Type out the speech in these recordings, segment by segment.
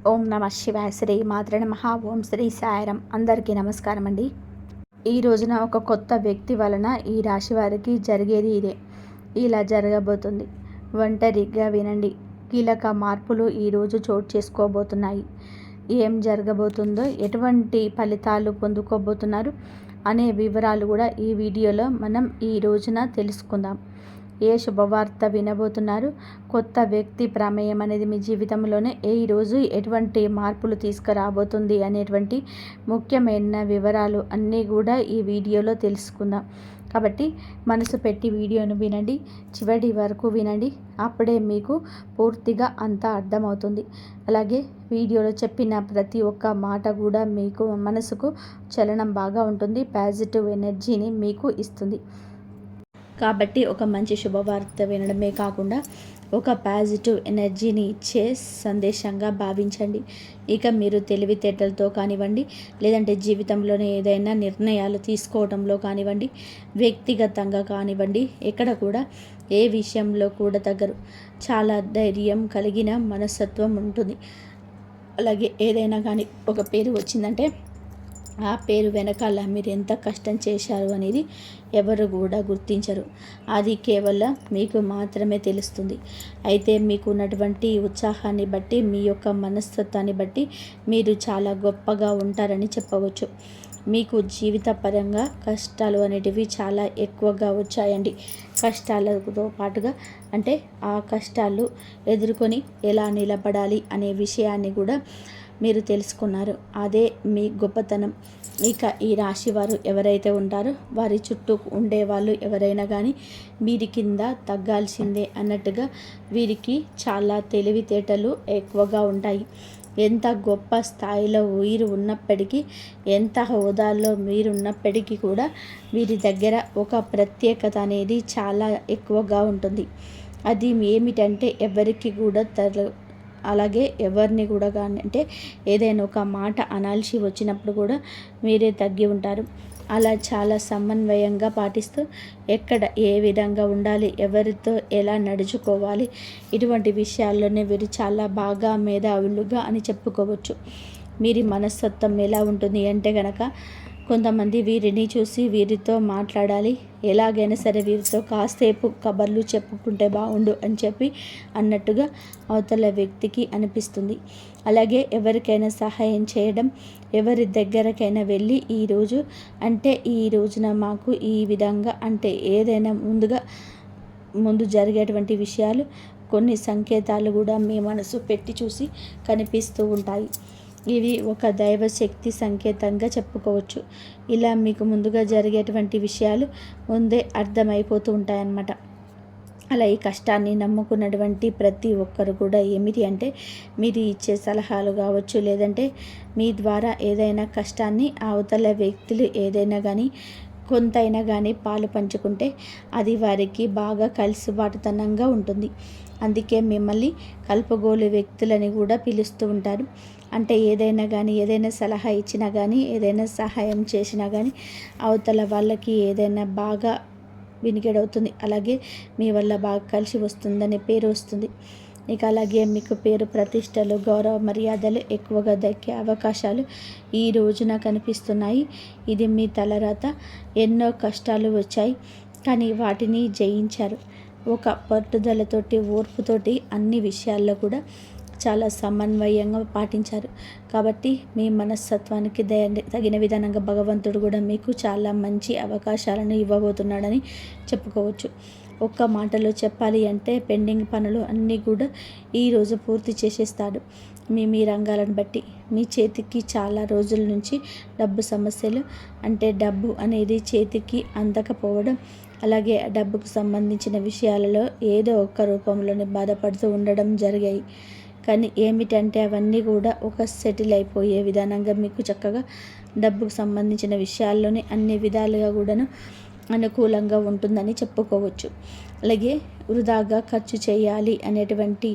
ఓం నమ శివాయ. శ్రీ మాత్రే నమః. ఓం శ్రీ సాయిరాం. అందరికీ నమస్కారం అండి. ఈ రోజున ఒక కొత్త వ్యక్తి వలన ఈ రాశి వారికి జరిగేది ఇదే. ఇలా జరగబోతుంది. ఒంటరిగా వినండి. కీలక మార్పులు ఈరోజు చోటు చేసుకోబోతున్నాయి. ఏం జరగబోతుందో, ఎటువంటి ఫలితాలు పొందుకోబోతున్నారు అనే వివరాలు కూడా ఈ వీడియోలో మనం ఈ రోజున తెలుసుకుందాం. ఏ శుభవార్త వినబోతున్నారు, కొత్త వ్యక్తి ప్రమేయం అనేది మీ జీవితంలోనే ఈరోజు ఎటువంటి మార్పులు తీసుకురాబోతుంది అనేటువంటి ముఖ్యమైన వివరాలు అన్నీ కూడా ఈ వీడియోలో తెలుసుకుందాం. కాబట్టి మనసు పెట్టి వీడియోను వినండి, చివరి వరకు వినండి. అప్పుడే మీకు పూర్తిగా అంతా అర్థమవుతుంది. అలాగే వీడియోలో చెప్పిన ప్రతి ఒక్క మాట కూడా మీకు మనసుకు చలనం బాగా ఉంటుంది, పాజిటివ్ ఎనర్జీని మీకు ఇస్తుంది. కాబట్టి ఒక మంచి శుభవార్త వినడమే కాకుండా ఒక పాజిటివ్ ఎనర్జీని ఇచ్చే సందేశంగా భావించండి. ఇక మీరు తెలివితేటలతో కానివ్వండి, లేదంటే జీవితంలోనే ఏదైనా నిర్ణయాలు తీసుకోవడంలో కానివ్వండి, వ్యక్తిగతంగా కానివ్వండి, ఎక్కడ కూడా ఏ విషయంలో కూడా తగ్గరు. చాలా ధైర్యం కలిగిన మనస్తత్వం ఉంటుంది. అలాగే ఏదైనా కానీ ఒక పేరు వచ్చిందంటే ఆ పేరు వెనకాల మీరు ఎంత కష్టం చేశారు అనేది ఎవరు కూడా గుర్తించరు. అది కేవలం మీకు మాత్రమే తెలుస్తుంది. అయితే మీకు ఉన్నటువంటి ఉత్సాహాన్ని బట్టి, మీ యొక్క మనస్తత్వాన్ని బట్టి మీరు చాలా గొప్పగా ఉంటారని చెప్పవచ్చు. మీకు జీవిత పరంగా కష్టాలు అనేటివి చాలా ఎక్కువగా వచ్చాయండి. కష్టాలతో పాటుగా అంటే ఆ కష్టాలు ఎదుర్కొని ఎలా నిలబడాలి అనే విషయాన్ని కూడా మీరు తెలుసుకున్నారు. అదే మీ గొప్పతనం. ఇక ఈ రాశి వారు ఎవరైతే ఉంటారో వారి చుట్టూ ఉండేవాళ్ళు ఎవరైనా కానీ వీరి కింద తగ్గాల్సిందే అన్నట్టుగా వీరికి చాలా తెలివితేటలు ఎక్కువగా ఉంటాయి. ఎంత గొప్ప స్థాయిలో వీరు ఉన్నప్పటికీ, ఎంత హోదాలో మీరు ఉన్నప్పటికీ కూడా వీరి దగ్గర ఒక ప్రత్యేకత అనేది చాలా ఎక్కువగా ఉంటుంది. అది ఏమిటంటే ఎవరికి కూడా అలాగే ఎవరిని కూడా కానీ అంటే ఏదైనా ఒక మాట అనాల్సి వచ్చినప్పుడు కూడా మీరే తగ్గి ఉంటారు. అలా చాలా సమన్వయంగా పాటిస్తూ ఎక్కడ ఏ విధంగా ఉండాలి, ఎవరితో ఎలా నడుచుకోవాలి, ఇటువంటి విషయాల్లోనే వీరు చాలా బాగా మేధావులుగా అని చెప్పుకోవచ్చు. వీరి మనస్తత్వం ఎలా ఉంటుంది అంటే కనుక కొంతమంది వీరిని చూసి వీరితో మాట్లాడాలి, ఎలాగైనా సరే వీరితో కాసేపు కబర్లు చెప్పుకుంటే బాగుండు అని చెప్పి అన్నట్టుగా అవతల వ్యక్తికి అనిపిస్తుంది. అలాగే ఎవరికైనా సహాయం చేయడం, ఎవరి దగ్గరకైనా వెళ్ళి ఈరోజు అంటే ఈ రోజున మాకు ఈ విధంగా అంటే ఏదైనా ముందు జరిగేటువంటి విషయాలు కొన్ని సంకేతాలు కూడా మీ మనసు పెట్టి చూసి కనిపిస్తూ ఉంటాయి. ఇవి ఒక దైవశక్తి సంకేతంగా చెప్పుకోవచ్చు. ఇలా మీకు ముందుగా జరిగేటువంటి విషయాలు ముందే అర్థమైపోతూ ఉంటాయన్నమాట. అలా ఈ కష్టాన్ని నమ్ముకున్నటువంటి ప్రతి ఒక్కరు కూడా ఏమిటి అంటే మీరు ఇచ్చే సలహాలు కావచ్చు, లేదంటే మీ ద్వారా ఏదైనా కష్టాన్ని అవతల వ్యక్తులు ఏదైనా కానీ కొంతైనా కానీ పాలు పంచుకుంటే అది వారికి బాగా కలిసిబాటుతనంగా ఉంటుంది. అందుకే మిమ్మల్ని కలుపుగోలు వ్యక్తులని కూడా పిలుస్తూ ఉంటారు. అంటే ఏదైనా కానీ ఏదైనా సలహా ఇచ్చినా కానీ ఏదైనా సహాయం చేసినా కానీ అవతల వాళ్ళకి ఏదైనా బాగా వినికిడవుతుంది. అలాగే మీ వల్ల బాగా కలిసి వస్తుందనే పేరు వస్తుంది. ఇక అలాగే మీకు పేరు ప్రతిష్టలు, గౌరవ మర్యాదలు ఎక్కువగా దక్కే అవకాశాలు ఈ రోజున కనిపిస్తున్నాయి. ఇది మీ తలరాత. ఎన్నో కష్టాలు వచ్చాయి కానీ వాటిని జయించారు. ఒక పట్టుదలతోటి, ఓర్పుతోటి అన్ని విషయాల్లో కూడా చాలా సమన్వయంగా పాటించారు. కాబట్టి మీ మనస్తత్వానికి తగిన విధానంగా భగవంతుడు కూడా మీకు చాలా మంచి అవకాశాలను ఇవ్వబోతున్నాడని చెప్పుకోవచ్చు. ఒక్క మాటలో చెప్పాలి అంటే పెండింగ్ పనులు అన్నీ కూడా ఈరోజు పూర్తి చేసేస్తాడు. మీ రంగాలను బట్టి మీ చేతికి చాలా రోజుల నుంచి డబ్బు సమస్యలు అంటే డబ్బు అనేది చేతికి అందకపోవడం, అలాగే డబ్బుకు సంబంధించిన విషయాలలో ఏదో ఒక్క రూపంలోనే బాధపడుతూ ఉండడం జరిగాయి. కానీ ఏమిటంటే అవన్నీ కూడా ఒక సెటిల్ అయిపోయే విధానంగా మీకు చక్కగా డబ్బుకు సంబంధించిన విషయాల్లోనే అన్ని విధాలుగా కూడాను అనుకూలంగా ఉంటుందని చెప్పుకోవచ్చు. అలాగే వృధాగా ఖర్చు చేయాలి అనేటువంటి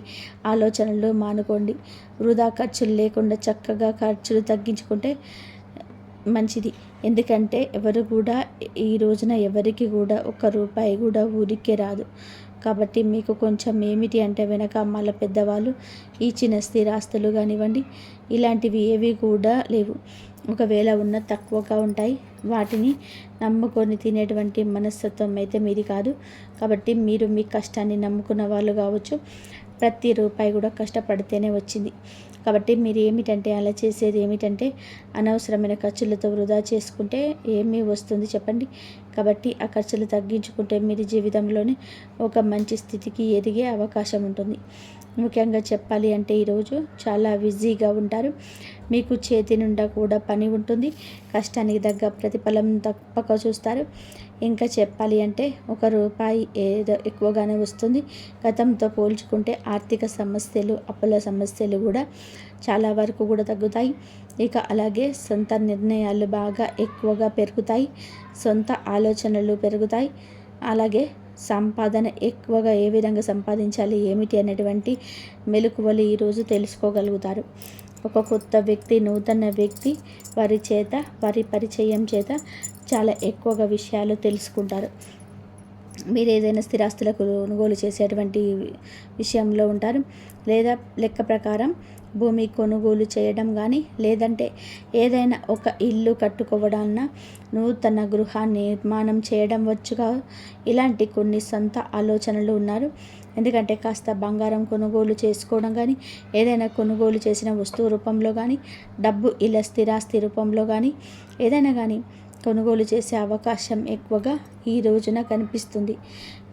ఆలోచనలు మానుకోండి. వృధా ఖర్చులు లేకుండా చక్కగా ఖర్చులు తగ్గించుకుంటే మంచిది. ఎందుకంటే ఎవరు కూడా ఈ రోజున ఎవరికి కూడా ఒక్క రూపాయి కూడా ఊరికే రాదు. కాబట్టి మీకు కొంచెం ఏమిటి అంటే వెనక అమ్మాల పెద్దవాళ్ళు ఇచ్చిన స్థిరాస్తులు కానివ్వండి, ఇలాంటివి ఏవి కూడా లేవు. ఒకవేళ ఉన్న తక్కువగా ఉంటాయి. వాటిని నమ్ముకొని తినేటువంటి మనస్తత్వం అయితే మీది కాదు. కాబట్టి మీరు మీ కష్టాన్ని నమ్ముకున్న వాళ్ళు కావచ్చు. ప్రతి రూపాయి కూడా కష్టపడితేనే వచ్చింది. కాబట్టి మీరు ఏమిటంటే అలా చేసేది ఏమిటంటే అనవసరమైన ఖర్చులతో వృధా చేసుకుంటే ఏమీ వస్తుంది చెప్పండి. కాబట్టి ఆ ఖర్చులు తగ్గించుకుంటే మీరు జీవితంలోనే ఒక మంచి స్థితికి ఎదిగే అవకాశం ఉంటుంది. ముఖ్యంగా చెప్పాలి అంటే ఈరోజు చాలా బిజీగా ఉంటారు. మీకు చేతి నిండా కూడా పని ఉంటుంది. కష్టానికి తగ్గ ప్రతిఫలం తప్పక చూస్తారు. ఇంకా చెప్పాలి అంటే ఒక రూపాయి ఏదో ఎక్కువగానే వస్తుంది. గతంతో పోల్చుకుంటే ఆర్థిక సమస్యలు, అప్పుల సమస్యలు కూడా చాలా వరకు కూడా తగ్గుతాయి. ఇక అలాగే సొంత నిర్ణయాలు బాగా ఎక్కువగా పెరుగుతాయి. సొంత ఆలోచనలు పెరుగుతాయి. అలాగే సంపాదన ఎక్కువగా ఏ విధంగా సంపాదించాలి ఏమిటి అనేటువంటి మెలకువలు ఈరోజు తెలుసుకోగలుగుతారు. ఒక కొత్త వ్యక్తి, నూతన వ్యక్తి వారి పరిచయం చేత చాలా ఎక్కువగా విషయాలు తెలుసుకుంటారు. మీరు ఏదైనా స్థిరాస్తులకు కొనుగోలు చేసేటువంటి విషయంలో ఉంటారు. లేదా లెక్క ప్రకారం భూమి కొనుగోలు చేయడం కానీ, లేదంటే ఏదైనా ఒక ఇల్లు కట్టుకోవడాన్న, నూతన గృహ నిర్మాణం చేయడం వచ్చుగా ఇలాంటి కొన్ని సొంత ఆలోచనలు ఉన్నారు. ఎందుకంటే కాస్త బంగారం కొనుగోలు చేసుకోవడం కానీ, ఏదైనా కొనుగోలు చేసిన వస్తువు రూపంలో కానీ, డబ్బు ఇలా స్థిరాస్తి రూపంలో కానీ ఏదైనా కానీ కొనుగోలు చేసే అవకాశం ఎక్కువగా ఈ రోజున కనిపిస్తుంది.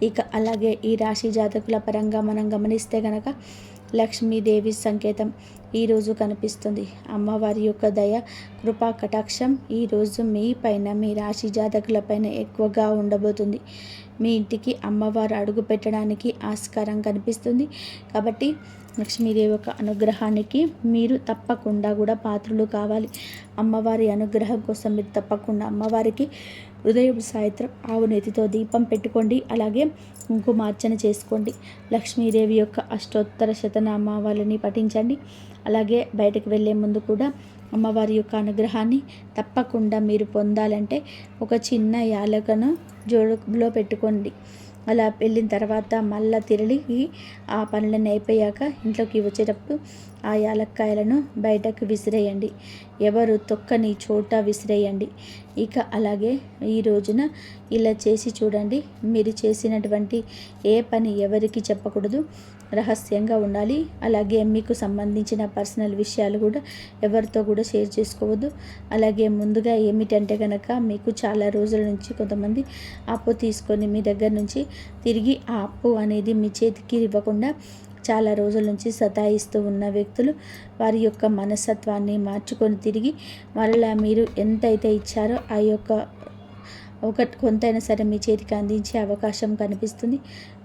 ఇక అలాగే ఈ రాశి జాతకుల పరంగా మనం గమనిస్తే కనుక లక్ష్మీదేవి సంకేతం ఈరోజు కనిపిస్తుంది. అమ్మవారి యొక్క దయ, కృపా కటాక్షం ఈరోజు మీ పైన, మీ రాశి జాతకుల పైన ఎక్కువగా ఉండబోతుంది. మీ ఇంటికి అమ్మవారు అడుగు పెట్టడానికి ఆస్కారం కనిపిస్తుంది. కాబట్టి లక్ష్మీదేవి యొక్క అనుగ్రహానికి మీరు తప్పకుండా కూడా పాత్రులు కావాలి. అమ్మవారి అనుగ్రహం కోసం మీరు తప్పకుండా అమ్మవారికి ఉదయం సాయంత్రం ఆవు నెతితో దీపం పెట్టుకోండి. అలాగే కుంకుమార్చన చేసుకోండి. లక్ష్మీదేవి యొక్క అష్టోత్తర శతనామావళిని పఠించండి. అలాగే బయటకు వెళ్ళే ముందు కూడా అమ్మవారి యొక్క అనుగ్రహాన్ని తప్పకుండా మీరు పొందాలంటే ఒక చిన్న యాలకను జోడులో పెట్టుకోండి. అలా వెళ్ళిన తర్వాత మళ్ళీ తిరిగి ఆ పనులన్నీ అయిపోయాక ఇంట్లోకి వచ్చేటప్పుడు ఆ యాలక్కాయలను బయటకు విసిరేయండి. ఎవరు తొక్కని చోట విసిరేయండి. ఇక అలాగే ఈ రోజున ఇలా చేసి చూడండి. మీరు చేసినటువంటి ఏ పని ఎవరికి చెప్పకూడదు, రహస్యంగా ఉండాలి. అలాగే మీకు సంబంధించిన పర్సనల్ విషయాలు కూడా ఎవరితో కూడా షేర్ చేసుకోవద్దు. అలాగే ముందుగా ఏమిటంటే కనుక మీకు చాలా రోజుల నుంచి కొంతమంది అప్పు తీసుకొని మీ దగ్గర నుంచి తిరిగి ఆ అప్పు అనేది మీ చేతికి ఇవ్వకుండా చాలా రోజుల నుంచి సతాయిస్తూ ఉన్న వ్యక్తులు వారి యొక్క మనస్తత్వాన్ని మార్చుకొని తిరిగి మరలా మీరు ఎంతైతే ఇచ్చారో ఆ యొక్క కొంతైనా సరే మీ చేతికి అందించే అవకాశం కనిపిస్తుంది.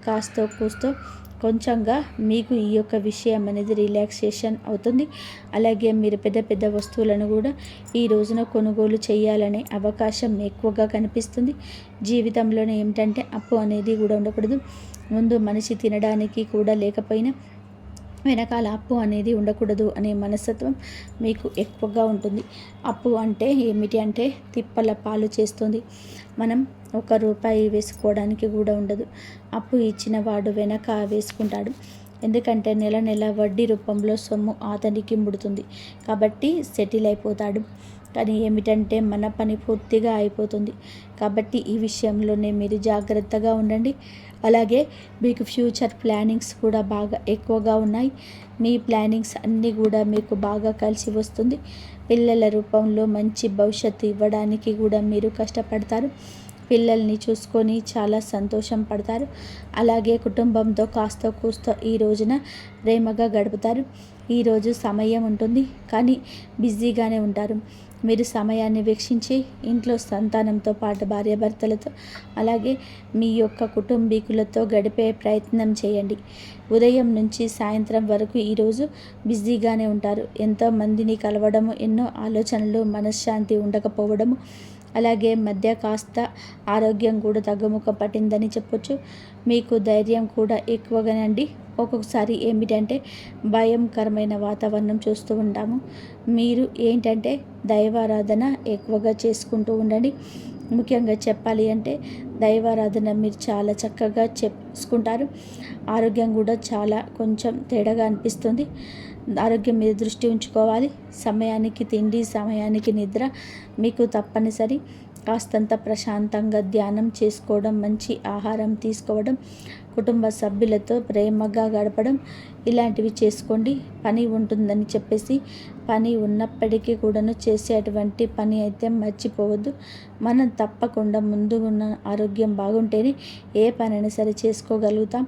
కాస్తో కూస్తో కొంచెంగా మీకు ఈ యొక్క విషయం అనేది రిలాక్సేషన్ అవుతుంది. అలాగే మీరు పెద్ద పెద్ద వస్తువులను కూడా ఈ రోజున కొనుగోలు చేయాలనే అవకాశం ఎక్కువగా కనిపిస్తుంది. జీవితంలోనే ఏమిటంటే అప్పు అనేది కూడా ఉండకూడదు. ముందు మనిషి తినడానికి కూడా లేకపోయినా వెనకాల అప్పు అనేది ఉండకూడదు అనే మనస్తత్వం మీకు ఎక్కువగా ఉంటుంది. అప్పు అంటే ఏమిటి అంటే తిప్పల పాలు చేస్తుంది. మనం ఒక రూపాయి వేసుకోవడానికి కూడా ఉండదు. అప్పు ఇచ్చిన వాడు వెనక వేసుకుంటాడు. ఎందుకంటే నెల నెల వడ్డీ రూపంలో సొమ్ము అతనికి ముడుతుంది. కాబట్టి సెటిల్ అయిపోతాడు. కానీ ఏమిటంటే మన పని పూర్తిగా అయిపోతుంది. కాబట్టి ఈ విషయంలోనే మీరు జాగ్రత్తగా ఉండండి. అలాగే మీకు ఫ్యూచర్ ప్లానింగ్స్ కూడా బాగా ఎక్కువగా ఉన్నాయి. మీ ప్లానింగ్స్ అన్నీ కూడా మీకు బాగా కలిసి వస్తుంది. పిల్లల రూపంలో మంచి భవిష్యత్తు ఇవ్వడానికి కూడా మీరు కష్టపడతారు. పిల్లల్ని చూసుకొని చాలా సంతోషం పడతారు. అలాగే కుటుంబంతో కాస్త కూస్తో ఈ రోజున ప్రేమగా గడుపుతారు. ఈరోజు సమయం ఉంటుంది కానీ బిజీగానే ఉంటారు. మీరు సమయాన్ని వీక్షించి ఇంట్లో సంతానంతో పాటు భార్యాభర్తలతో అలాగే మీ యొక్క కుటుంబీకులతో గడిపే ప్రయత్నం చేయండి. ఉదయం నుంచి సాయంత్రం వరకు ఈరోజు బిజీగానే ఉంటారు. ఎంతోమందిని కలవడము, ఎన్నో ఆలోచనలు, మనశ్శాంతి ఉండకపోవడము, అలాగే మధ్య కాస్త ఆరోగ్యం కూడా తగ్గుముఖ పట్టిందని చెప్పొచ్చు. మీకు ధైర్యం కూడా ఎక్కువగానండి. ఒక్కొక్కసారి ఏమిటంటే భయంకరమైన వాతావరణం చూస్తూ ఉంటాము. మీరు ఏంటంటే దైవారాధన ఎక్కువగా చేసుకుంటూ ఉండండి. ముఖ్యంగా చెప్పాలి అంటే దైవారాధన మీరు చాలా చక్కగా చేసుకుంటారు. ఆరోగ్యం కూడా చాలా కొంచెం తేడాగా అనిపిస్తుంది. ఆరోగ్యం మీద దృష్టి ఉంచుకోవాలి. సమయానికి తిండి, సమయానికి నిద్ర మీకు తప్పనిసరి. కాస్తంత ప్రశాంతంగా ధ్యానం చేసుకోవడం, మంచి ఆహారం తీసుకోవడం, కుటుంబ సభ్యులతో ప్రేమగా గడపడం ఇలాంటివి చేసుకోండి. పని ఉంటుందని చెప్పేసి పని ఉన్నప్పటికీ కూడాను చేసేటువంటి పని అయితే మర్చిపోవద్దు. మనం తప్పకుండా ముందు ఉన్న ఆరోగ్యం బాగుంటేనే ఏ పనైనా సరే చేసుకోగలుగుతాం.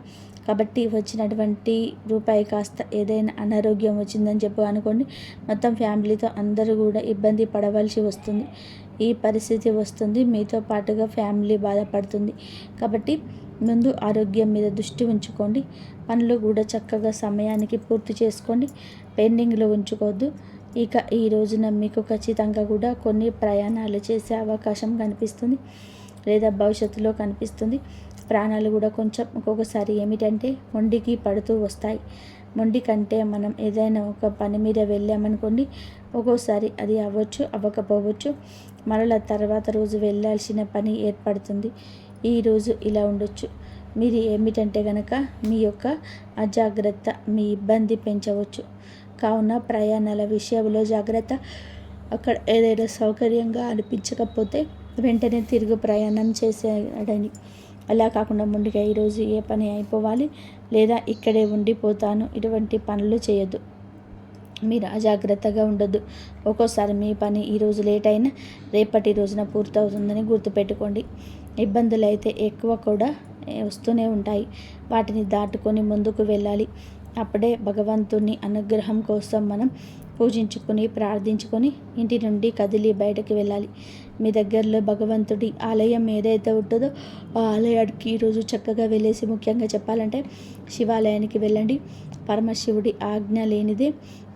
కాబట్టి వచ్చినటువంటి రూపాయి కాస్త ఏదైనా అనారోగ్యం వచ్చిందని చెప్పి అనుకోండి, మొత్తం ఫ్యామిలీతో అందరూ కూడా ఇబ్బంది పడవలసి వస్తుంది. ఈ పరిస్థితి వస్తుంది, మీతో పాటుగా ఫ్యామిలీ బాధపడుతుంది. కాబట్టి ముందు ఆరోగ్యం మీద దృష్టి ఉంచుకోండి. పనులు కూడా చక్కగా సమయానికి పూర్తి చేసుకోండి. పెండింగ్లో ఉంచుకోవద్దు. ఇక ఈ రోజున మీకు ఖచ్చితంగా కూడా కొన్ని ప్రయాణాలు చేసే అవకాశం కనిపిస్తుంది, లేదా భవిష్యత్తులో కనిపిస్తుంది. ప్రాణాలు కూడా కొంచెం ఒక్కొక్కసారి ఏమిటంటే మొండికి పడుతూ వస్తాయి. మొండి కంటే మనం ఏదైనా ఒక పని మీద వెళ్ళామనుకోండి, ఒక్కోసారి అది అవ్వచ్చు, అవ్వకపోవచ్చు. మరలా తర్వాత రోజు వెళ్ళాల్సిన పని ఏర్పడుతుంది. ఈరోజు ఇలా ఉండొచ్చు. మీరు ఏమిటంటే గనక మీ యొక్క అజాగ్రత్త మీ ఇబ్బంది పెంచవచ్చు. కావున ప్రయాణాల విషయంలో జాగ్రత్త. అక్కడ ఏదైనా సౌకర్యంగా అనిపించకపోతే వెంటనే తిరుగు ప్రయాణం చేసేయడని. అలా కాకుండా ముందుగా ఈరోజు ఏ పని అయిపోవాలి, లేదా ఇక్కడే ఉండిపోతాను, ఇటువంటి పనులు చేయొద్దు. మీరు అజాగ్రత్తగా ఉండొద్దు. ఒక్కోసారి మీ పని ఈరోజు లేట్ అయినా రేపటి రోజున పూర్తవుతుందని గుర్తుపెట్టుకోండి. ఇబ్బందులు అయితే ఎక్కువ కూడా వస్తూనే ఉంటాయి. వాటిని దాటుకొని ముందుకు వెళ్ళాలి. అప్పుడే భగవంతుని అనుగ్రహం కోసం మనం పూజించుకొని ప్రార్థించుకొని ఇంటి నుండి కదిలి బయటకు వెళ్ళాలి. మీ దగ్గరలో భగవంతుడి ఆలయం ఏదైతే ఉంటుందో ఆ ఆలయానికి ఈరోజు చక్కగా వెళ్ళేసి, ముఖ్యంగా చెప్పాలంటే శివాలయానికి వెళ్ళండి. పరమశివుడి ఆజ్ఞ లేనిదే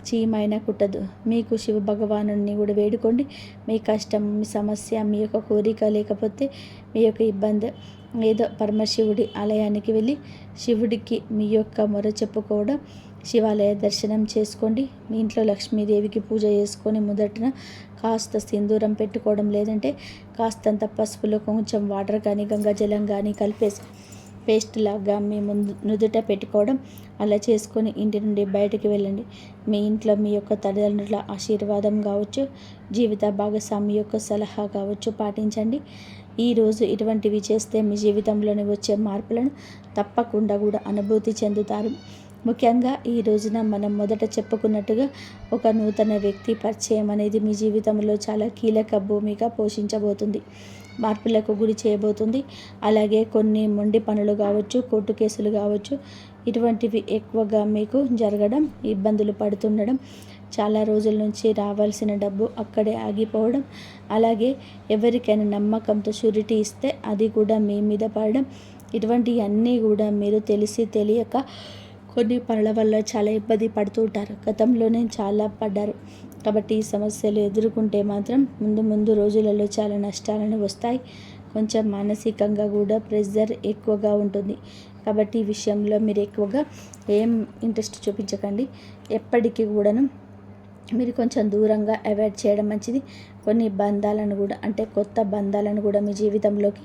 చీమైనా కుట్టదు. మీకు శివ భగవానుడిని కూడా వేడుకోండి. మీ కష్టం, మీ సమస్య, మీ యొక్క కోరిక, లేకపోతే మీ యొక్క ఇబ్బంది ఏదో పరమశివుడి ఆలయానికి వెళ్ళి శివుడికి మీ యొక్క మొర చెప్పుకోవడం, శివాలయ దర్శనం చేసుకోండి. మీ ఇంట్లో లక్ష్మీదేవికి పూజ చేసుకొని మొదటన కాస్త సింధూరం పెట్టుకోవడం, లేదంటే కాస్తంత పసుపులో కొంచెం వాటర్ కానీ గంగాజలం కానీ కలిపేసి పేస్ట్ లాగా మీ ముందు నుదుట పెట్టుకోవడం, అలా చేసుకొని ఇంటి నుండి బయటకు వెళ్ళండి. మీ ఇంట్లో మీ యొక్క తల్లిదండ్రుల ఆశీర్వాదం కావచ్చు, జీవిత భాగస్వామి యొక్క సలహా కావచ్చు పాటించండి. ఈరోజు ఇటువంటివి చేస్తే మీ జీవితంలోని వచ్చే మార్పులను తప్పకుండా కూడా అనుభూతి చెందుతారు. ముఖ్యంగా ఈ రోజున మనం మొదట చెప్పుకున్నట్టుగా ఒక నూతన వ్యక్తి పరిచయం అనేది మీ జీవితంలో చాలా కీలక భూమిక పోషించబోతుంది, మార్పులకు గురి చేయబోతుంది. అలాగే కొన్ని మొండి పనులు కావచ్చు, కోర్టు కేసులు కావచ్చు, ఇటువంటివి ఎక్కువగా మీకు జరగడం, ఇబ్బందులు పడుతుండడం, చాలా రోజుల నుంచి రావాల్సిన డబ్బు అక్కడే ఆగిపోవడం, అలాగే ఎవరికైనా నమ్మకంతో షూరిటీ ఇస్తే అది కూడా మీ మీద పడడం, ఇటువంటివన్నీ కూడా మీరు తెలిసి తెలియక కొన్ని పనుల వల్ల చాలా ఇబ్బంది పడుతూ ఉంటారు. గతంలోనే చాలా పడ్డారు. కాబట్టి ఈ సమస్యలు ఎదుర్కొంటే మాత్రం ముందు రోజులలో చాలా నష్టాలను వస్తాయి. కొంచెం మానసికంగా కూడా ప్రెషర్ ఎక్కువగా ఉంటుంది. కాబట్టి ఈ విషయంలో మీరు ఎక్కువగా ఏం ఇంట్రెస్ట్ చూపించకండి. ఎప్పటికీ కూడాను మీరు కొంచెం దూరంగా అవాయిడ్ చేయడం మంచిది. కొన్ని బంధాలను కూడా, అంటే కొత్త బంధాలను కూడా మీ జీవితంలోకి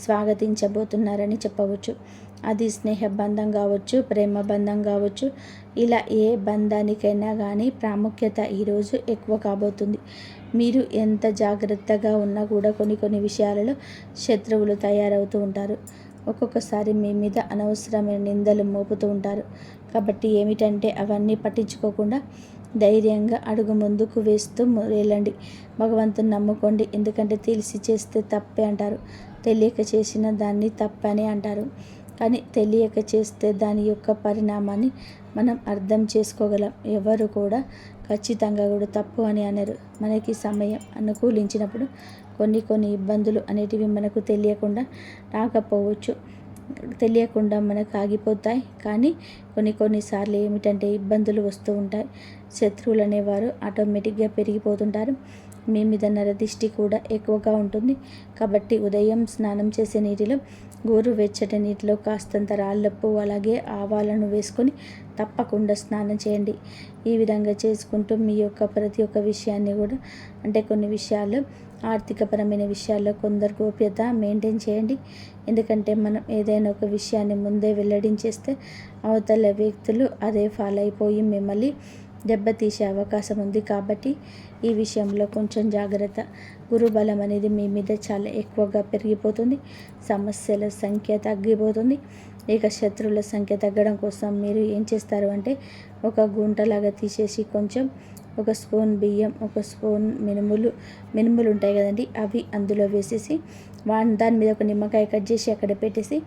స్వాగతించబోతున్నారని చెప్పవచ్చు. అది స్నేహ బంధం కావచ్చు, ప్రేమ బంధం కావచ్చు, ఇలా ఏ బంధానికైనా కానీ ప్రాముఖ్యత ఈరోజు ఎక్కువ కాబోతుంది. మీరు ఎంత జాగ్రత్తగా ఉన్నా కూడా కొన్ని విషయాలలో శత్రువులు తయారవుతూ ఉంటారు. ఒక్కొక్కసారి మీ మీద అనవసరమైన నిందలు మోపుతూ ఉంటారు. కాబట్టి ఏమిటంటే అవన్నీ పట్టించుకోకుండా ధైర్యంగా అడుగు ముందుకు వేస్తూ వెళ్ళండి. భగవంతుని నమ్ముకోండి. ఎందుకంటే తెలిసి చేస్తే తప్పే అంటారు, తెలియక చేసిన దాన్ని తప్పని అంటారు. కానీ తెలియక చేస్తే దాని యొక్క పరిణామాన్ని మనం అర్థం చేసుకోగలం. ఎవరు కూడా ఖచ్చితంగా కూడా తప్పు అని అనరు. మనకి సమయం అనుకూలించినప్పుడు కొన్ని ఇబ్బందులు అనేటివి మనకు రాకపోవచ్చు, తెలియకుండా మనకు ఆగిపోతాయి. కానీ కొన్నిసార్లు ఏమిటంటే ఇబ్బందులు వస్తూ ఉంటాయి. శత్రువులు అనేవారు ఆటోమేటిక్గా పెరిగిపోతుంటారు. మీ మీద నరదిష్టి కూడా ఎక్కువగా ఉంటుంది. కాబట్టి ఉదయం స్నానం చేసే నీటిలో గోరువెచ్చటి నీటిలో కాస్తంత రాళ్ళప్పు అలాగే ఆవాలను వేసుకొని తప్పకుండా స్నానం చేయండి. ఈ విధంగా చేసుకుంటూ మీ యొక్క ప్రతి ఒక్క విషయాన్ని కూడా, అంటే కొన్ని విషయాలు ఆర్థికపరమైన విషయాల్లో కొందరు గోప్యత మెయింటైన్ చేయండి. ఎందుకంటే మనం ఏదైనా ఒక విషయాన్ని ముందే వెల్లడించేస్తే అవతల వ్యక్తులు అదే ఫాలో అయిపోయి మిమ్మల్ని దెబ్బతీసే అవకాశం ఉంది. కాబట్టి ఈ విషయంలో కొంచెం జాగ్రత్త. గురుబలం అనేది మీ మీద చాలా ఎక్కువగా పెరిగిపోతుంది. సమస్యల సంఖ్య తగ్గిపోతుంది. ఇక శత్రువుల సంఖ్య తగ్గడం కోసం మీరు ఏం చేస్తారు అంటే ఒక గుంటలాగా తీసేసి కొంచెం ఒక స్పూన్ బియ్యం, ఒక స్పూన్ మినుములు ఉంటాయి కదండి, అవి అందులో వేసేసి దాని మీద ఒక నిమ్మకాయ కట్ చేసి అక్కడ పెట్టేసి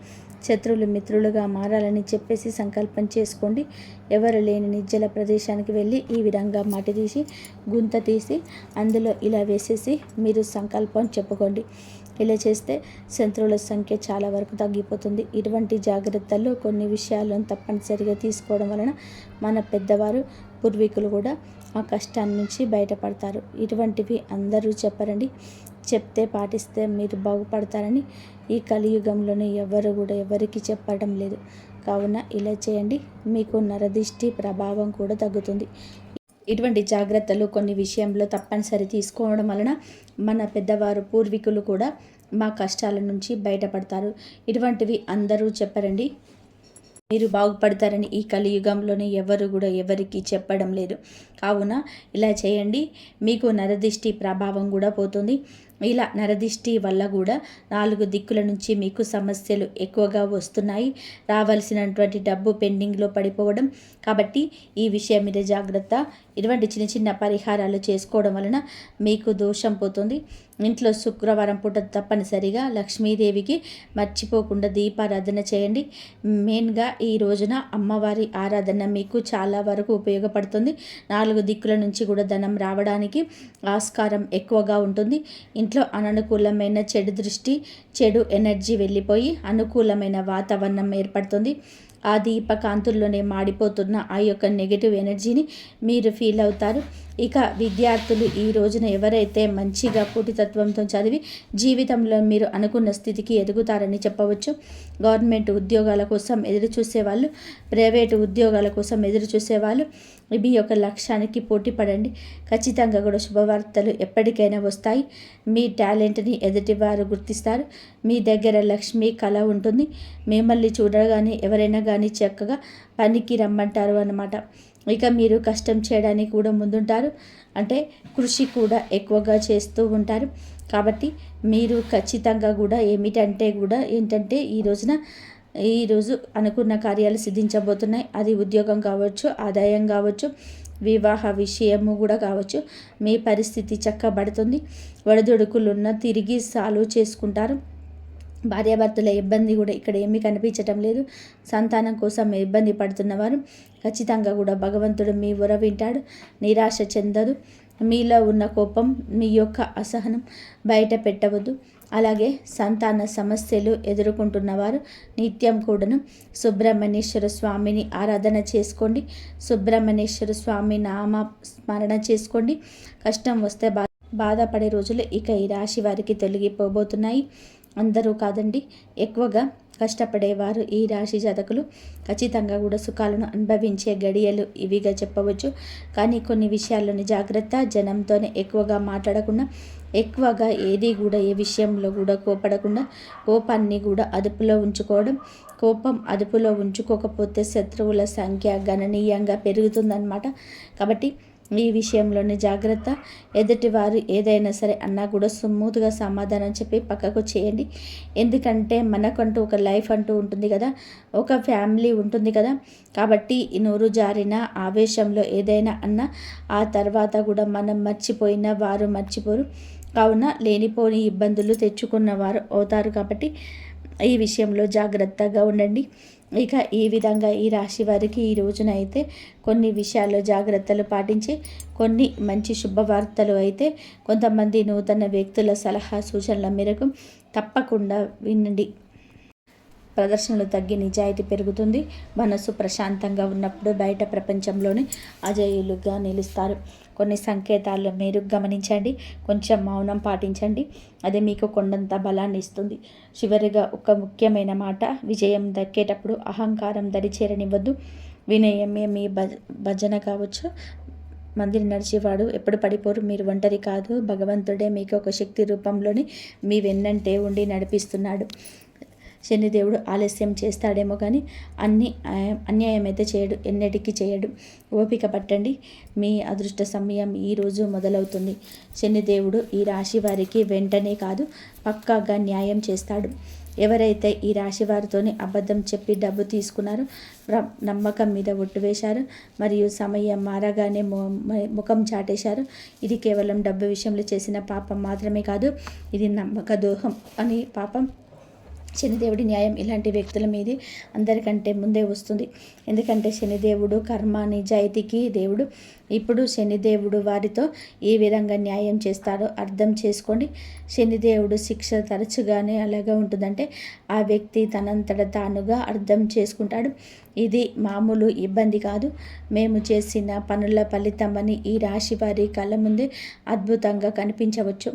శత్రువులు మిత్రులుగా మారాలని చెప్పేసి సంకల్పం చేసుకోండి. ఎవరు లేని నిర్జల ప్రదేశానికి వెళ్ళి ఈ విధంగా మట్టి తీసి గుంత తీసి అందులో ఇలా వేసేసి మీరు సంకల్పం చెప్పుకోండి. ఇలా చేస్తే శత్రువుల సంఖ్య చాలా వరకు తగ్గిపోతుంది. ఇటువంటి జాగ్రత్తలు కొన్ని విషయాలను తప్పనిసరిగా తీసుకోవడం వలన మన పెద్దవారు పూర్వీకులు కూడా ఆ కష్టాన్ని నుంచి బయటపడతారు. ఇటువంటివి అందరూ చెప్పరండి, చెప్తే పాటిస్తే మీరు బాగుపడతారని ఈ కలియుగంలోనే ఎవరు కూడా ఎవరికి చెప్పడం లేదు. కావున ఇలా చేయండి, మీకు నరదిష్టి ప్రభావం కూడా తగ్గుతుంది. ఇటువంటి జాగ్రత్తలు కొన్ని విషయంలో తప్పనిసరి తీసుకోవడం వలన మన పెద్దవారు పూర్వీకులు కూడా మా కష్టాల నుంచి బయటపడతారు. ఇటువంటివి అందరూ చెప్పరండి, మీరు బాగుపడతారని ఈ కలియుగంలోనే ఎవరు కూడా ఎవరికి చెప్పడం లేదు. కావున ఇలా చేయండి, మీకు నరదిష్టి ప్రభావం కూడా పోతుంది. ఇలా నరదిష్టి వల్ల కూడా 4 దిక్కుల నుంచి మీకు సమస్యలు ఎక్కువగా వస్తున్నాయి. రావాల్సినటువంటి డబ్బు పెండింగ్లో పడిపోవడం. కాబట్టి ఈ విషయం మీద జాగ్రత్త. ఇటువంటి చిన్న చిన్న పరిహారాలు చేసుకోవడం వలన మీకు దోషం పోతుంది. ఇంట్లో శుక్రవారం పూట తప్పనిసరిగా లక్ష్మీదేవికి మర్చిపోకుండా దీపారాధన చేయండి. మెయిన్గా ఈ రోజున అమ్మవారి ఆరాధన మీకు చాలా వరకు ఉపయోగపడుతుంది. 4 దిక్కుల నుంచి కూడా ధనం రావడానికి ఆస్కారం ఎక్కువగా ఉంటుంది. ఇంట్లో అననుకూలమైన చెడు దృష్టి, చెడు ఎనర్జీ వెళ్ళిపోయి అనుకూలమైన వాతావరణం ఏర్పడుతుంది. ఆ దీపకాంతుల్లోనే మాడిపోతున్న ఆ యొక్క నెగిటివ్ ఎనర్జీని మీరు ఫీల్ అవుతారు. ఇక విద్యార్థులు ఈ రోజున ఎవరైతే మంచిగా పూటితత్వంతో చదివి జీవితంలో మీరు అనుకున్న స్థితికి ఎదుగుతారని చెప్పవచ్చు. గవర్నమెంట్ ఉద్యోగాల కోసం ఎదురు చూసేవాళ్ళు, ప్రైవేటు ఉద్యోగాల కోసం ఎదురు చూసేవాళ్ళు మీ యొక్క లక్ష్యానికి పోటీ పడండి. ఖచ్చితంగా కూడా శుభవార్తలు ఎప్పటికైనా వస్తాయి. మీ టాలెంట్ని ఎదుటివారు గుర్తిస్తారు. మీ దగ్గర లక్ష్మి కళ ఉంటుంది. మిమ్మల్ని చూడగానే ఎవరైనా కానీ చక్కగా పనికి రమ్మంటారు అన్నమాట. ఇక మీరు కష్టం చేయడానికి కూడా ముందుంటారు, అంటే కృషి కూడా ఎక్కువగా చేస్తూ ఉంటారు. కాబట్టి మీరు ఖచ్చితంగా కూడా ఏంటంటే ఈరోజు అనుకున్న కార్యాలు సిద్ధించబోతున్నాయి. అది ఉద్యోగం కావచ్చు, ఆదాయం కావచ్చు, వివాహ విషయము కూడా కావచ్చు. మీ పరిస్థితి చక్కబడుతుంది. ఒడిదుడుకులున్న తిరిగి సాల్వ్ చేసుకుంటారు. భార్యాభర్తల ఇబ్బంది కూడా ఇక్కడ ఏమీ కనిపించటం లేదు. సంతానం కోసం ఇబ్బంది పడుతున్నవారు ఖచ్చితంగా కూడా భగవంతుడు మీ మొర వింటాడు. నిరాశ చెందదు. మీలో ఉన్న కోపం, మీ యొక్క అసహనం బయట పెట్టవద్దు. అలాగే సంతాన సమస్యలు ఎదుర్కొంటున్నవారు నిత్యం కూడాను సుబ్రహ్మణ్యేశ్వర స్వామిని ఆరాధన చేసుకోండి. సుబ్రహ్మణ్యేశ్వర స్వామి నామ స్మరణ చేసుకోండి. కష్టం వస్తే బాధపడే రోజులు ఇక ఈ రాశి వారికి తొలగిపోబోతున్నాయి. అందరూ కాదండి, ఎక్కువగా కష్టపడేవారు ఈ రాశి జాతకులు ఖచ్చితంగా కూడా సుఖాలను అనుభవించే గడియలు ఇవిగా చెప్పవచ్చు. కానీ కొన్ని విషయాల్లోని జాగ్రత్త. జనంతోనే ఎక్కువగా మాట్లాడకుండా, ఎక్కువగా ఏ విషయంలో కూడా కోపడకుండా, కోపాన్ని కూడా అదుపులో ఉంచుకోవడం. కోపం అదుపులో ఉంచుకోకపోతే శత్రువుల సంఖ్య గణనీయంగా పెరుగుతుందన్నమాట. కాబట్టి ఈ విషయంలోని జాగ్రత్త. ఎదుటివారు ఏదైనా సరే అన్నా కూడా స్మూత్గా సమాధానం చెప్పి పక్కకు చేయండి. ఎందుకంటే మనకంటూ ఒక లైఫ్ అంటూ ఉంటుంది కదా, ఒక ఫ్యామిలీ ఉంటుంది కదా. కాబట్టి నోరు జారిన ఆవేశంలో ఏదైనా అన్నా ఆ తర్వాత కూడా మనం మర్చిపోయినా వారు మర్చిపోరు. కావున లేనిపోని ఇబ్బందులు తెచ్చుకున్నవారు అవుతారు. కాబట్టి ఈ విషయంలో జాగ్రత్తగా ఉండండి. ఇక ఈ విధంగా ఈ రాశి వారికి ఈ రోజున అయితే కొన్ని విషయాల్లో జాగ్రత్తలు పాటించి కొన్ని మంచి శుభవార్తలు అయితే కొంతమంది నూతన వ్యక్తుల సలహా సూచనల మేరకు తప్పకుండా వినండి. ప్రదర్శనలు తగ్గి నిజాయితీ పెరుగుతుంది. మనసు ప్రశాంతంగా ఉన్నప్పుడు బయట ప్రపంచంలోనే అజేయులుగా నిలుస్తారు. కొన్ని సంకేతాలు మీరు గమనించండి, కొంచెం మౌనం పాటించండి. అది మీకు కొండంత బలాన్ని ఇస్తుంది. చివరిగా ఒక ముఖ్యమైన మాట, విజయం దక్కేటప్పుడు అహంకారం దరిచేరనివ్వద్దు. వినయమే మీ భజన కావచ్చు. మందిని నడిచేవాడు ఎప్పుడు పడిపోరు. మీరు ఒంటరి కాదు. భగవంతుడే మీకు ఒక శక్తి రూపంలోని మీ వెన్నంటే ఉండి నడిపిస్తున్నాడు. శనిదేవుడు ఆలస్యం చేస్తాడేమో కానీ అన్యాయం అయితే చేయడు, ఎన్నటికీ చేయడు. ఓపిక పట్టండి. మీ అదృష్ట సమయం ఈరోజు మొదలవుతుంది. శనిదేవుడు ఈ రాశి వారికి వెంటనే కాదు, పక్కాగా న్యాయం చేస్తాడు. ఎవరైతే ఈ రాశి వారితోని అబద్ధం చెప్పి డబ్బు తీసుకున్నారో, నమ్మకం మీద ఒట్టు వేశారు, మరియు సమయం మారగానే ముఖం చాటేశారు, ఇది కేవలం డబ్బు విషయంలో చేసిన పాపం మాత్రమే కాదు, ఇది నమ్మక ద్రోహం అని పాపం. శనిదేవుడి న్యాయం ఇలాంటి వ్యక్తుల మీద అందరికంటే ముందే వస్తుంది. ఎందుకంటే శనిదేవుడు కర్మ నిజాయితీకి దేవుడు. ఇప్పుడు శనిదేవుడు వారితో ఏ విధంగా న్యాయం చేస్తాడో అర్థం చేసుకోండి. శనిదేవుడు శిక్ష తరచుగానే అలాగా ఉంటుందంటే ఆ వ్యక్తి తనంతట తానుగా అర్థం చేసుకుంటాడు. ఇది మామూలు ఇబ్బంది కాదు, మేము చేసిన పనుల ఫలితమని ఈ రాశి వారి కళ్ళ ముందే అద్భుతంగా కనిపించవచ్చు.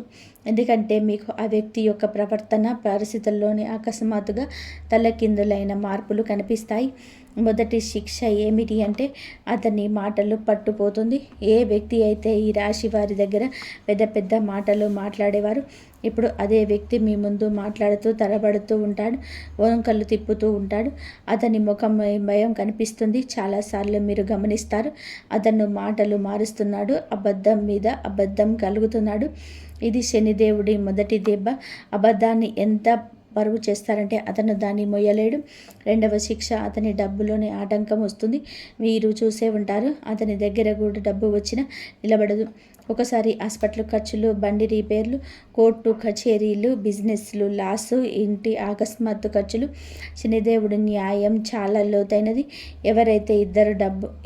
ఎందుకంటే మీకు ఆ వ్యక్తి యొక్క ప్రవర్తన పరిస్థితుల్లోనే అకస్మాత్తుగా తలకిందులైన మార్పులు కనిపిస్తాయి. మొదటి శిక్ష ఏమిటి అంటే అతని మాటలు పట్టుపోతుంది. ఏ వ్యక్తి అయితే ఈ రాశి వారి దగ్గర పెద్ద పెద్ద మాటలు మాట్లాడేవారు, ఇప్పుడు అదే వ్యక్తి మీ ముందు మాట్లాడుతూ తడబడుతూ ఉంటాడు, వంకలు తిప్పుతూ ఉంటాడు. అతని ముఖం భయం కనిపిస్తుంది. చాలాసార్లు మీరు గమనిస్తారు, అతను మాటలు మారుస్తున్నాడు, అబద్ధం మీద అబద్ధం కలుగుతున్నాడు. ఇది శనిదేవుడి మొదటి దెబ్బ. అబద్ధాన్ని ఎంత బరువు చేస్తారంటే అతను దాన్ని మొయ్యలేడు. రెండవ శిక్ష, అతని డబ్బులోనే ఆటంకం వస్తుంది. మీరు చూసే ఉంటారు, అతని దగ్గర కూడా డబ్బు వచ్చినా నిలబడదు. ఒకసారి హాస్పిటల్ ఖర్చులు, బండి రిపేర్లు, కోర్టు కచేరీలు, బిజినెస్లు లాసు, ఇంటి అకస్మాత్తు ఖర్చులు. శనిదేవుడి న్యాయం చాలా లోతైనది. ఎవరైతే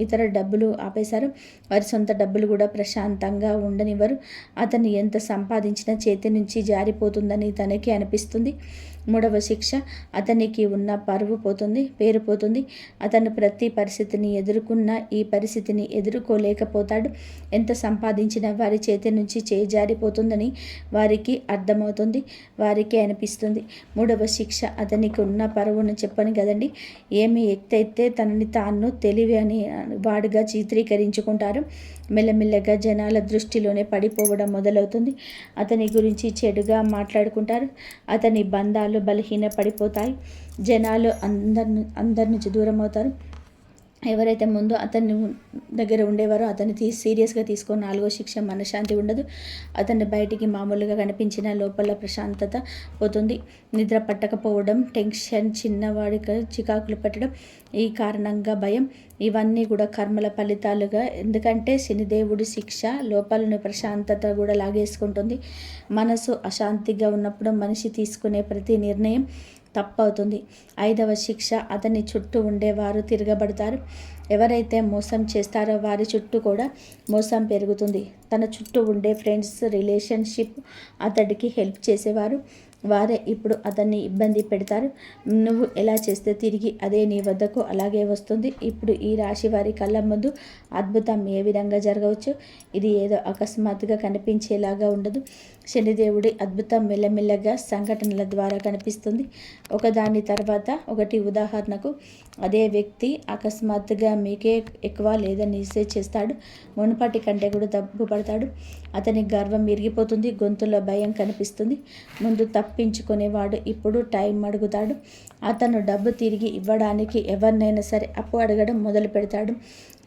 ఇతర డబ్బులు ఆపేశారో వారి సొంత డబ్బులు కూడా ప్రశాంతంగా ఉండనివ్వరు. అతను ఎంత సంపాదించినా చేతి నుంచి జారిపోతుందని తనకి అనిపిస్తుంది. మూడవ శిక్ష, అతనికి ఉన్న పరువు పోతుంది, పేరు పోతుంది. అతను ప్రతి పరిస్థితిని ఎదుర్కొన్న ఈ పరిస్థితిని ఎదుర్కోలేకపోతాడు. ఎంత సంపాదించినా వారి చేతి నుంచి జారిపోతుందని వారికి అర్థమవుతుంది, వారికి అనిపిస్తుంది. మూడవ శిక్ష, అతనికి ఉన్న పరువును చెప్పని కదండి. ఏమి ఎత్తైతే తనని తాను తెలివి అని వాడుగా చిత్రీకరించుకుంటారు. మెల్లమెల్లగా జనాల దృష్టిలోనే పడిపోవడం మొదలవుతుంది. అతని గురించి చెడుగా మాట్లాడుకుంటారు. అతని బంధాలు బలహీన పడిపోతాయి. జనాలు అందరి నుంచి దూరం అవుతారు. ఎవరైతే ముందు అతన్ని దగ్గర ఉండేవారో అతన్ని సీరియస్గా తీసుకొని నాలుగో శిక్ష, మనశ్శాంతి ఉండదు. అతన్ని బయటికి మామూలుగా కనిపించిన లోపల ప్రశాంతత పోతుంది. నిద్ర పట్టకపోవడం, టెన్షన్, చిన్నవాడికి చికాకులు పెట్టడం, ఈ కారణంగా భయం, ఇవన్నీ కూడా కర్మల ఫలితాలుగా. ఎందుకంటే శనిదేవుడి శిక్ష లోపలను ప్రశాంతత కూడా లాగేసుకుంటుంది. మనసు అశాంతిగా ఉన్నప్పుడు మనిషి తీసుకునే ప్రతి నిర్ణయం తప్పవుతుంది. ఐదవ శిక్ష, అతని చుట్టూ ఉండేవారు తిరగబడతారు. ఎవరైతే మోసం చేస్తారో వారి చుట్టూ కూడా మోసం పెరుగుతుంది. తన చుట్టూ ఉండే ఫ్రెండ్స్, రిలేషన్షిప్, అతడికి హెల్ప్ చేసేవారు వారే ఇప్పుడు అతన్ని ఇబ్బంది పెడతారు. నువ్వు ఎలా చేస్తే తిరిగి అదే నీ వద్దకు అలాగే వస్తుంది. ఇప్పుడు ఈ రాశి వారి కళ్ళ ముందు అద్భుతం ఏ విధంగా జరగవచ్చు. ఇది ఏదో అకస్మాత్తుగా కనిపించేలాగా ఉండదు. శనిదేవుడి అద్భుతం మెల్లమెల్లగా సంఘటనల ద్వారా కనిపిస్తుంది, ఒకదాని తర్వాత ఒకటి. ఉదాహరణకు, అదే వ్యక్తి అకస్మాత్తుగా మీకే ఎక్కువ లేదా నిషేధ చేస్తాడు. మునుపటి కంటే కూడా డబ్బు పడతాడు. అతని గర్వం విరిగిపోతుంది, గొంతులో భయం కనిపిస్తుంది. ముందు తప్పించుకునేవాడు ఇప్పుడు టైం అడుగుతాడు. అతను డబ్బు తిరిగి ఇవ్వడానికి ఎవరినైనా సరే అప్పు అడగడం మొదలు పెడతాడు,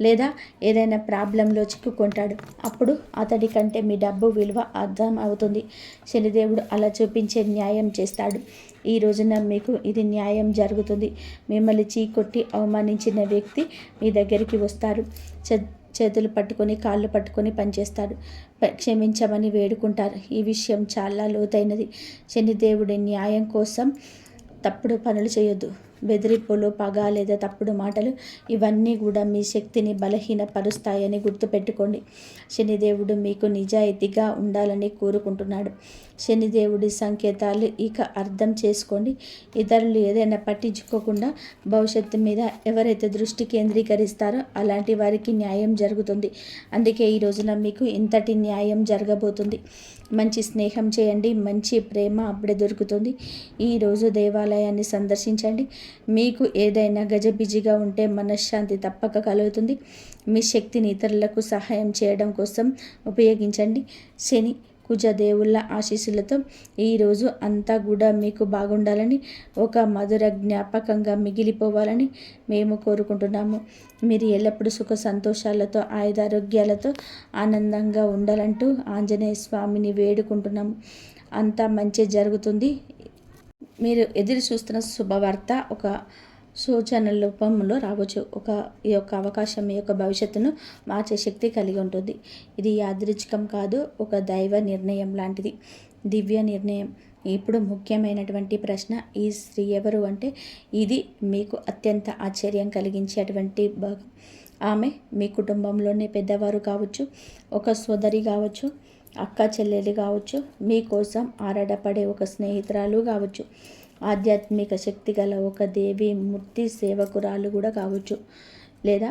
లేదా ఏదైనా ప్రాబ్లంలో చిక్కుకుంటాడు. అప్పుడు అతడి కంటే మీ డబ్బు విలువ అర్థం అవుతుంది. శనిదేవుడు అలా చూపించే న్యాయం చేస్తాడు. ఈ రోజున మీకు ఇది న్యాయం జరుగుతుంది. మిమ్మల్ని చీకొట్టి అవమానించిన వ్యక్తి మీ దగ్గరికి వస్తారు. చేతులు పట్టుకొని, కాళ్ళు పట్టుకొని పనిచేస్తాడు. క్షమించమని వేడుకుంటారు. ఈ విషయం చాలా లోతైనది. శనిదేవుడి న్యాయం కోసం తప్పుడు పనులు చేయొద్దు. బెదిరింపులు, పగ లేదా తప్పుడు మాటలు, ఇవన్నీ కూడా మీ శక్తిని బలహీనపరుస్తాయని గుర్తుపెట్టుకోండి. శనిదేవుడు మీకు నిజాయితీగా ఉండాలని కోరుకుంటున్నాడు. శనిదేవుడి సంకేతాలు ఇక అర్థం చేసుకోండి. ఇతరులు ఏదైనా పట్టించుకోకుండా భవిష్యత్తు మీద ఎవరైతే దృష్టి కేంద్రీకరిస్తారో అలాంటి వారికి న్యాయం జరుగుతుంది. అందుకే ఈ రోజున మీకు ఇంతటి న్యాయం జరగబోతుంది. మంచి స్నేహం చేయండి, మంచి ప్రేమ అప్పుడే దొరుకుతుంది. ఈరోజు దేవాలయాన్ని సందర్శించండి. మీకు ఏదైనా గజిబిజిగా ఉంటే మనశ్శాంతి తప్పక కలుగుతుంది. మీ శక్తిని ఇతరులకు సహాయం చేయడం కోసం ఉపయోగించండి. శని కుజ దేవుళ్ళ ఆశీస్సులతో ఈరోజు అంతా కూడా మీకు బాగుండాలని, ఒక మధుర జ్ఞాపకంగా మిగిలిపోవాలని మేము కోరుకుంటున్నాము. మీరు ఎల్లప్పుడూ సుఖ సంతోషాలతో ఆయుధారోగ్యాలతో ఆనందంగా ఉండాలంటూ ఆంజనేయ స్వామిని వేడుకుంటున్నాము. అంతా మంచి జరుగుతుంది. మీరు ఎదురు చూస్తున్న శుభవార్త ఒక సూచన రూపంలో రావచ్చు. ఈ యొక్క అవకాశం మీ యొక్క భవిష్యత్తును మార్చే శక్తి కలిగి ఉంటుంది. ఇది యాదృచ్ఛికం కాదు, ఒక దైవ నిర్ణయం లాంటిది, దివ్య నిర్ణయం. ఇప్పుడు ముఖ్యమైనటువంటి ప్రశ్న, ఈ స్త్రీ ఎవరు అంటే ఇది మీకు అత్యంత ఆశ్చర్యం కలిగించేటువంటి భాగం. ఆమె మీ కుటుంబంలోనే పెద్దవారు కావచ్చు, ఒక సోదరి కావచ్చు, అక్క చెల్లెలు కావచ్చు, మీకోసం ఆరాటపడే ఒక స్నేహితురాలు కావచ్చు, ఆధ్యాత్మిక శక్తి గల ఒక దేవి మూర్తి సేవకురాలు కూడా కావచ్చు, లేదా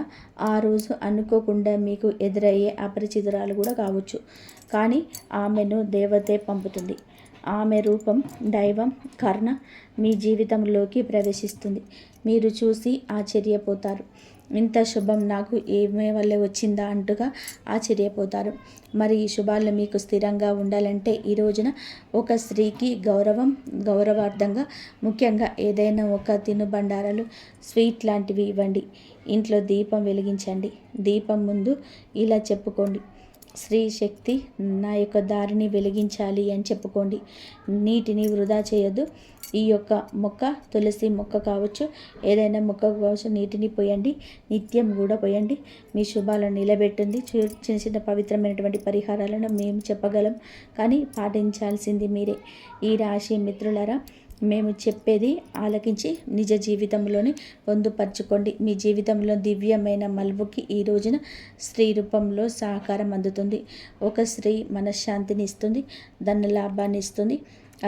ఆ రోజు అనుకోకుండా మీకు ఎదురయ్యే అపరిచితురాలు కూడా కావచ్చు. కానీ ఆమెను దేవతే పంపుతుంది. ఆమె రూపం, దైవం, కర్ణ మీ జీవితంలోకి ప్రవేశిస్తుంది. మీరు చూసి ఆశ్చర్యపోతారు. ఇంత శుభం నాకు ఏమే వల్ల వచ్చిందా అంటుగా ఆశ్చర్యపోతారు. మరి ఈ శుభాలు మీకు స్థిరంగా ఉండాలంటే ఈ రోజున ఒక స్త్రీకి గౌరవార్థంగా ముఖ్యంగా ఏదైనా ఒక తినుబండారాలు, స్వీట్ లాంటివి ఇవ్వండి. ఇంట్లో దీపం వెలిగించండి. దీపం ముందు ఇలా చెప్పుకోండి, స్త్రీ శక్తి నా యొక్క దారిని వెలిగించాలి అని చెప్పుకోండి. నీటిని వృధా చేయొద్దు. ఈ యొక్క మొక్క తులసి మొక్క కావచ్చు, ఏదైనా మొక్క కావచ్చు, నీటిని పోయండి, నిత్యం కూడా పోయండి. మీ శుభాలను నిలబెట్టింది. చిన్న చిన్న పవిత్రమైనటువంటి పరిహారాలను మేము చెప్పగలం, కానీ పాటించాల్సింది మీరే. ఈ రాశి మిత్రులారా, మేము చెప్పేది ఆలకించి నిజ జీవితంలోనే పొందుపరచుకోండి. మీ జీవితంలో దివ్యమైన మలుపుకి ఈ రోజున స్త్రీ రూపంలో సహకారం అందుతుంది. ఒక స్త్రీ మనశ్శాంతిని ఇస్తుంది, ధన లాభాన్ని ఇస్తుంది,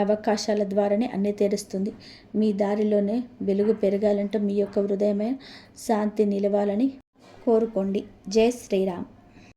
అవకాశాల ద్వారానే అన్ని తెరుస్తుంది. మీ దారిలోనే వెలుగు పెరగాలంటే మీ యొక్క హృదయమే శాంతి నిలవాలని కోరుకోండి. జై శ్రీరామ్.